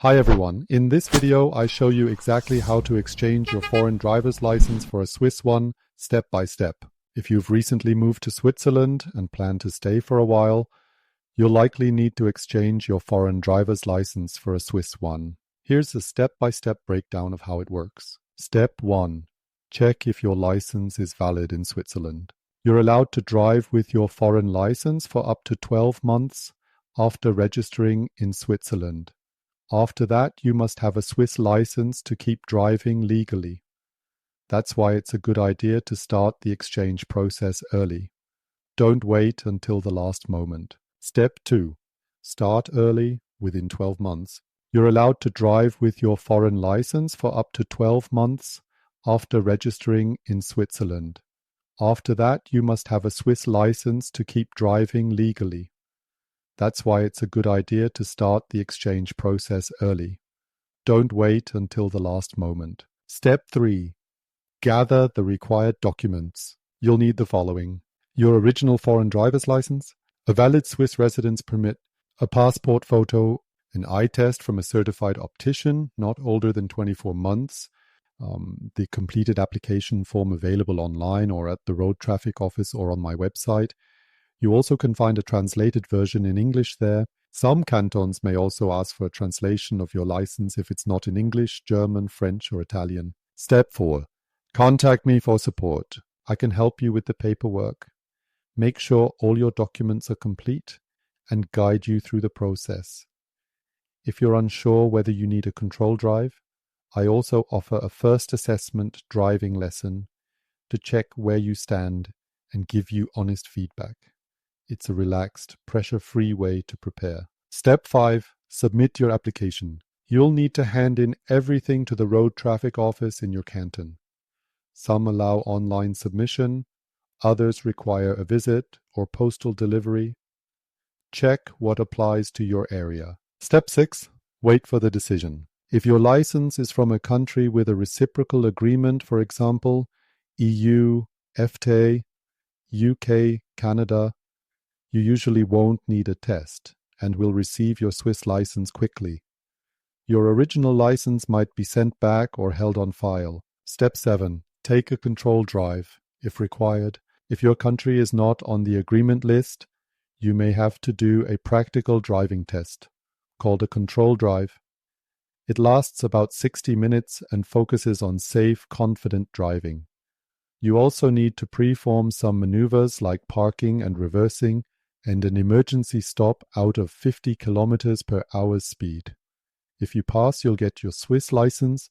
Hi everyone, in this video I show you exactly how to exchange your foreign driver's license for a Swiss one, step by step. If you've recently moved to Switzerland and plan to stay for a while, you'll likely need to exchange your foreign driver's license for a Swiss one. Here's a step-by-step breakdown of how it works. Step 1. Check if your license is valid in Switzerland. You're allowed to drive with your foreign license for up to 12 months after registering in Switzerland. After that, you must have a Swiss license to keep driving legally. That's why it's a good idea to start the exchange process early. Don't wait until the last moment. Step 2. Start early, within 12 months. You're allowed to drive with your foreign license for up to 12 months after registering in Switzerland. After that, you must have a Swiss license to keep driving legally. That's why it's a good idea to start the exchange process early. Don't wait until the last moment. Step 3. Gather the required documents. You'll need the following: your original foreign driver's license, a valid Swiss residence permit, a passport photo, an eye test from a certified optician not older than 24 months, the completed application form available online or at the road traffic office or on my website. You also can find a translated version in English there. Some cantons may also ask for a translation of your license if it's not in English, German, French, or Italian. Step 4. Contact me for support. I can help you with the paperwork. Make sure all your documents are complete and guide you through the process. If you're unsure whether you need a control drive, I also offer a first assessment driving lesson to check where you stand and give you honest feedback. It's a relaxed, pressure-free way to prepare. Step 5. Submit your application. You'll need to hand in everything to the road traffic office in your canton. Some allow online submission, others require a visit or postal delivery. Check what applies to your area. Step 6. Wait for the decision. If your license is from a country with a reciprocal agreement, for example, EU, FTA, UK, Canada, you usually won't need a test and will receive your Swiss license quickly. Your original license might be sent back or held on file. Step 7. Take a control drive, if required. If your country is not on the agreement list, you may have to do a practical driving test, called a control drive. It lasts about 60 minutes and focuses on safe, confident driving. You also need to perform some maneuvers like parking and reversing, and an emergency stop out of 50 kilometers per hour speed. If you pass, you'll get your Swiss license.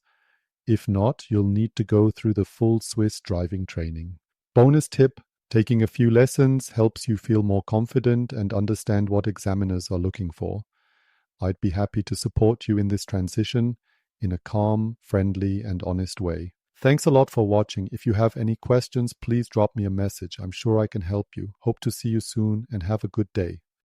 If not, you'll need to go through the full Swiss driving training. Bonus tip: taking a few lessons helps you feel more confident and understand what examiners are looking for. I'd be happy to support you in this transition in a calm, friendly, and honest way. Thanks a lot for watching. If you have any questions, please drop me a message. I'm sure I can help you. Hope to see you soon and have a good day.